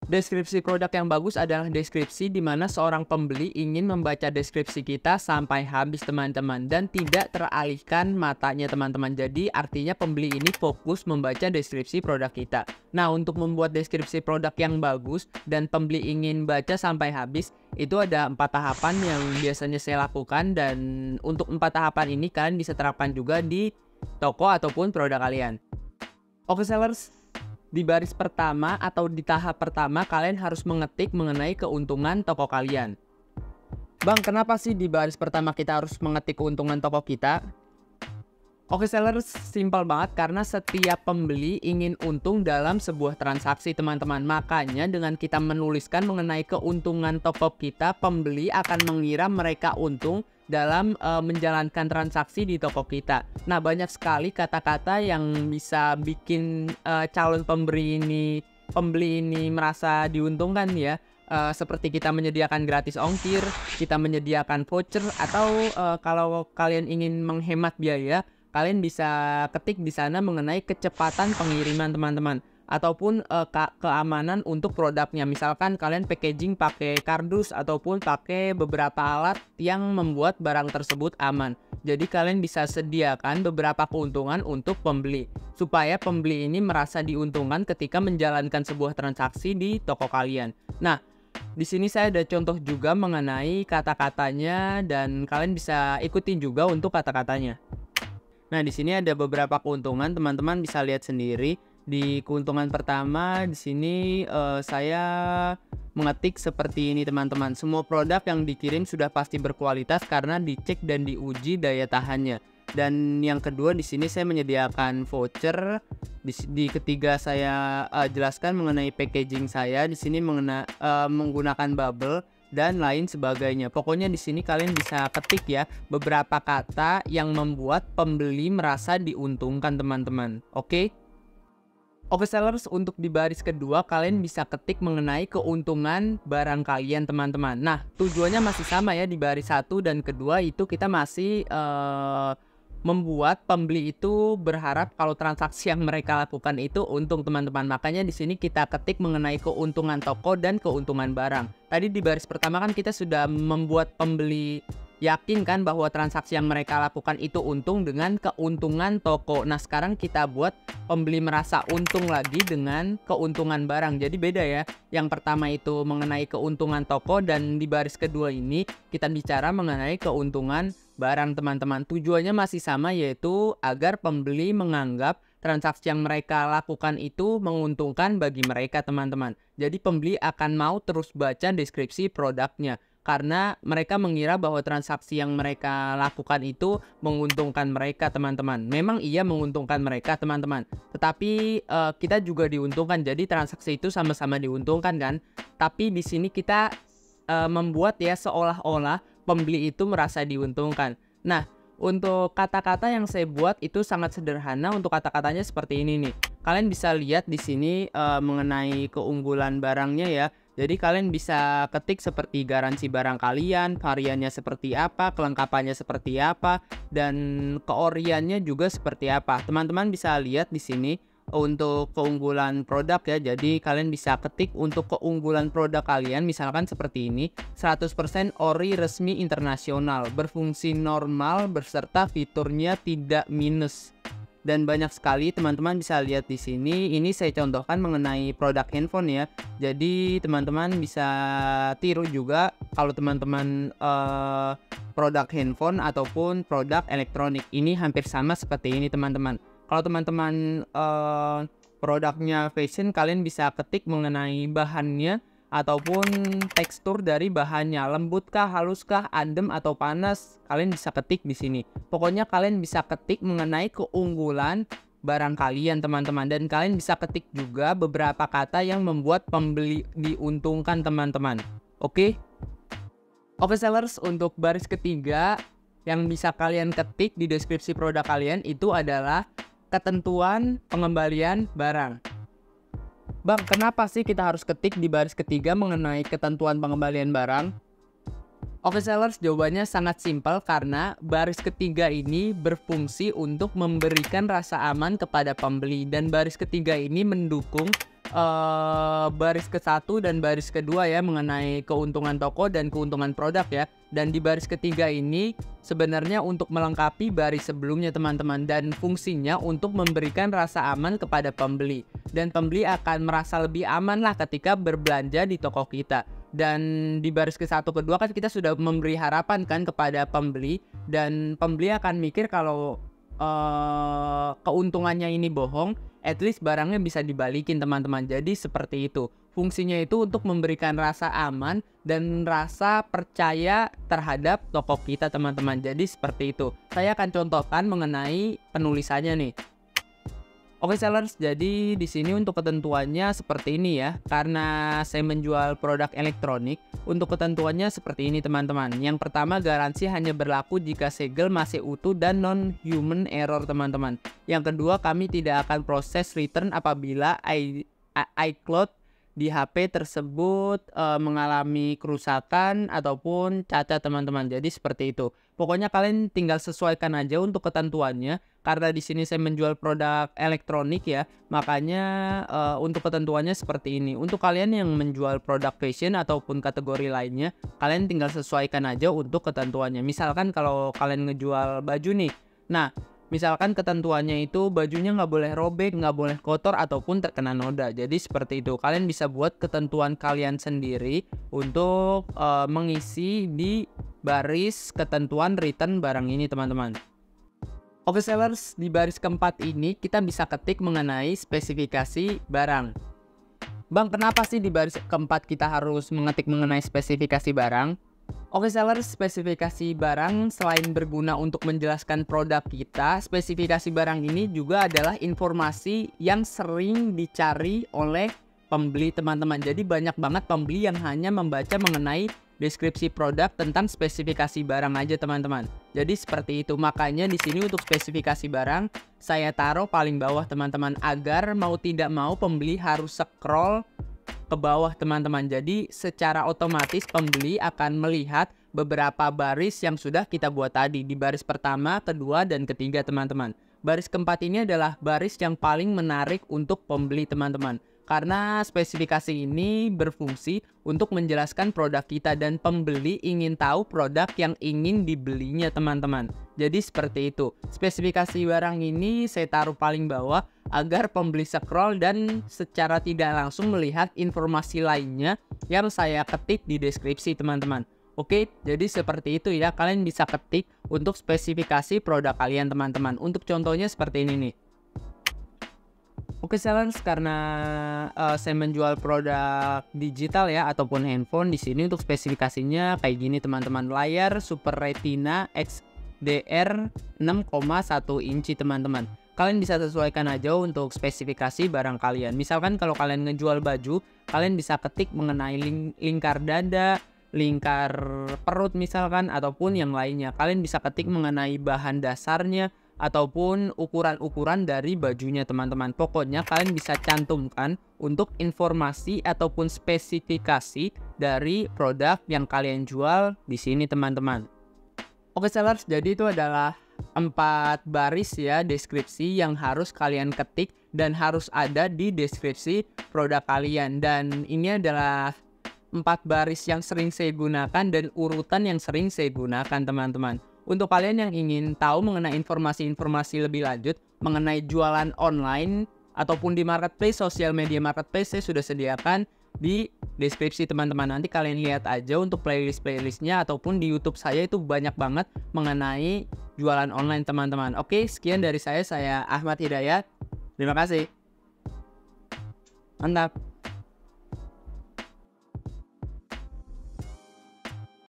Deskripsi produk yang bagus adalah deskripsi di mana seorang pembeli ingin membaca deskripsi kita sampai habis teman-teman dan tidak teralihkan matanya teman-teman. Jadi artinya pembeli ini fokus membaca deskripsi produk kita. Nah, untuk membuat deskripsi produk yang bagus dan pembeli ingin baca sampai habis, itu ada 4 tahapan yang biasanya saya lakukan, dan untuk 4 tahapan ini kalian bisa terapkan juga di toko ataupun produk kalian. Oke sellers, di baris pertama atau di tahap pertama kalian harus mengetik mengenai keuntungan toko kalian. Bang, kenapa sih di baris pertama kita harus mengetik keuntungan toko kita? Oke sellers, simpel banget karena setiap pembeli ingin untung dalam sebuah transaksi teman-teman. Makanya dengan kita menuliskan mengenai keuntungan toko kita, pembeli akan mengira mereka untung dalam menjalankan transaksi di toko kita. Nah, banyak sekali kata-kata yang bisa bikin calon pembeli ini merasa diuntungkan ya. Seperti kita menyediakan gratis ongkir, kita menyediakan voucher, atau kalau kalian ingin menghemat biaya, kalian bisa ketik di sana mengenai kecepatan pengiriman teman-teman, ataupun keamanan untuk produknya. Misalkan kalian packaging pakai kardus ataupun pakai beberapa alat yang membuat barang tersebut aman. Jadi kalian bisa sediakan beberapa keuntungan untuk pembeli supaya pembeli ini merasa diuntungkan ketika menjalankan sebuah transaksi di toko kalian. Nah, di sini saya ada contoh juga mengenai kata-katanya dan kalian bisa ikutin juga untuk kata-katanya. Nah, di sini ada beberapa keuntungan, teman-teman bisa lihat sendiri. Di keuntungan pertama di sini saya mengetik seperti ini teman-teman. Semua produk yang dikirim sudah pasti berkualitas karena dicek dan diuji daya tahannya. Dan yang kedua di sini saya menyediakan voucher. Di ketiga saya jelaskan mengenai packaging saya. Di sini menggunakan bubble dan lain sebagainya. Pokoknya di sini kalian bisa ketik ya beberapa kata yang membuat pembeli merasa diuntungkan teman-teman. Oke? Oke sellers, untuk di baris kedua kalian bisa ketik mengenai keuntungan barang kalian teman-teman. Nah, tujuannya masih sama ya, di baris 1 dan kedua itu kita masih membuat pembeli itu berharap kalau transaksi yang mereka lakukan itu untung teman-teman. Makanya di sini kita ketik mengenai keuntungan toko dan keuntungan barang. Tadi di baris pertama kan kita sudah membuat pembeli yakin kan bahwa transaksi yang mereka lakukan itu untung dengan keuntungan toko. Nah, sekarang kita buat pembeli merasa untung lagi dengan keuntungan barang. Jadi beda ya. Yang pertama itu mengenai keuntungan toko, dan di baris kedua ini kita bicara mengenai keuntungan barang teman-teman. Tujuannya masih sama, yaitu agar pembeli menganggap transaksi yang mereka lakukan itu menguntungkan bagi mereka teman-teman. Jadi pembeli akan mau terus baca deskripsi produknya karena mereka mengira bahwa transaksi yang mereka lakukan itu menguntungkan mereka teman-teman. Memang iya menguntungkan mereka teman-teman, tetapi kita juga diuntungkan. Jadi transaksi itu sama-sama diuntungkan kan. Tapi di sini kita membuat ya seolah-olah pembeli itu merasa diuntungkan. Nah, untuk kata-kata yang saya buat itu sangat sederhana. Untuk kata-katanya seperti ini nih. Kalian bisa lihat di sini mengenai keunggulan barangnya ya. Jadi kalian bisa ketik seperti garansi barang kalian, variannya seperti apa, kelengkapannya seperti apa, dan keoriannya juga seperti apa. Teman-teman bisa lihat di sini untuk keunggulan produk ya. Jadi kalian bisa ketik untuk keunggulan produk kalian, misalkan seperti ini, 100% ori resmi internasional, berfungsi normal beserta fiturnya tidak minus. Dan banyak sekali teman-teman bisa lihat di sini. Ini saya contohkan mengenai produk handphone ya. Jadi teman-teman bisa tiru juga kalau teman-teman produk handphone ataupun produk elektronik. Ini hampir sama seperti ini teman-teman. Kalau teman-teman produknya fashion, kalian bisa ketik mengenai bahannya ataupun tekstur dari bahannya, lembutkah, haluskah, adem atau panas, kalian bisa ketik di sini. Pokoknya kalian bisa ketik mengenai keunggulan barang kalian teman-teman, dan kalian bisa ketik juga beberapa kata yang membuat pembeli diuntungkan teman-teman. Oke? Oke sellers, untuk baris ketiga yang bisa kalian ketik di deskripsi produk kalian itu adalah ketentuan pengembalian barang. Bang, kenapa sih kita harus ketik di baris ketiga mengenai ketentuan pengembalian barang? Oke sellers, jawabannya sangat simpel karena baris ketiga ini berfungsi untuk memberikan rasa aman kepada pembeli, dan baris ketiga ini mendukung baris ke-1 dan baris kedua ya, mengenai keuntungan toko dan keuntungan produk ya. Dan di baris ketiga ini sebenarnya untuk melengkapi baris sebelumnya teman-teman, dan fungsinya untuk memberikan rasa aman kepada pembeli, dan pembeli akan merasa lebih aman lah ketika berbelanja di toko kita. Dan di baris ke-1 kedua kan kita sudah memberi harapan kan kepada pembeli, dan pembeli akan mikir kalau keuntungannya ini bohong, at least barangnya bisa dibalikin teman-teman. Jadi seperti itu. Fungsinya itu untuk memberikan rasa aman dan rasa percaya terhadap toko kita teman-teman. Jadi seperti itu. Saya akan contohkan mengenai penulisannya nih. Oke sellers, jadi di sini untuk ketentuannya seperti ini ya. Karena saya menjual produk elektronik, untuk ketentuannya seperti ini teman-teman. Yang pertama, garansi hanya berlaku jika segel masih utuh dan non-human error teman-teman. Yang kedua, kami tidak akan proses return apabila iCloud di HP tersebut mengalami kerusakan ataupun cacat teman-teman. Jadi seperti itu. Pokoknya kalian tinggal sesuaikan aja untuk ketentuannya. Karena di sini saya menjual produk elektronik ya, makanya untuk ketentuannya seperti ini. Untuk kalian yang menjual produk fashion ataupun kategori lainnya, kalian tinggal sesuaikan aja untuk ketentuannya. Misalkan kalau kalian ngejual baju nih, nah misalkan ketentuannya itu bajunya nggak boleh robek, nggak boleh kotor ataupun terkena noda. Jadi seperti itu. Kalian bisa buat ketentuan kalian sendiri untuk mengisi di baris ketentuan return barang ini teman-teman. Oke sellers, di baris keempat ini kita bisa ketik mengenai spesifikasi barang. Bang, kenapa sih di baris keempat kita harus mengetik mengenai spesifikasi barang? Oke sellers, spesifikasi barang selain berguna untuk menjelaskan produk kita, spesifikasi barang ini juga adalah informasi yang sering dicari oleh pembeli teman-teman. Jadi banyak banget pembeli yang hanya membaca mengenai deskripsi produk tentang spesifikasi barang aja teman-teman. Jadi seperti itu. Makanya di sini untuk spesifikasi barang saya taruh paling bawah teman-teman, agar mau tidak mau pembeli harus scroll ke bawah teman-teman. Jadi secara otomatis pembeli akan melihat beberapa baris yang sudah kita buat tadi di baris pertama, kedua, dan ketiga teman-teman. Baris keempat ini adalah baris yang paling menarik untuk pembeli teman-teman. Karena spesifikasi ini berfungsi untuk menjelaskan produk kita dan pembeli ingin tahu produk yang ingin dibelinya teman-teman. Jadi seperti itu. Spesifikasi barang ini saya taruh paling bawah agar pembeli scroll dan secara tidak langsung melihat informasi lainnya yang saya ketik di deskripsi teman-teman. Oke, jadi seperti itu ya. Kalian bisa ketik untuk spesifikasi produk kalian teman-teman. Untuk contohnya seperti ini nih. Oke sellers, karena saya menjual produk digital ya ataupun handphone, di sini untuk spesifikasinya kayak gini teman-teman. Layar Super Retina XDR 6,1 inci teman-teman. Kalian bisa sesuaikan aja untuk spesifikasi barang kalian. Misalkan kalau kalian ngejual baju, kalian bisa ketik mengenai lingkar dada, lingkar perut misalkan, ataupun yang lainnya. Kalian bisa ketik mengenai bahan dasarnya ataupun ukuran-ukuran dari bajunya teman-teman. Pokoknya kalian bisa cantumkan untuk informasi ataupun spesifikasi dari produk yang kalian jual di sini teman-teman. Oke sellers, jadi itu adalah 4 baris ya deskripsi yang harus kalian ketik dan harus ada di deskripsi produk kalian. Dan ini adalah 4 baris yang sering saya gunakan dan urutan yang sering saya gunakan teman-teman. Untuk kalian yang ingin tahu mengenai informasi-informasi lebih lanjut mengenai jualan online ataupun di marketplace, sosial media marketplace, saya sudah sediakan di deskripsi teman-teman. Nanti kalian lihat aja untuk playlist-playlistnya ataupun di YouTube saya itu banyak banget mengenai jualan online teman-teman. Oke, sekian dari saya Ahmad Hidayat. Terima kasih. Mantap.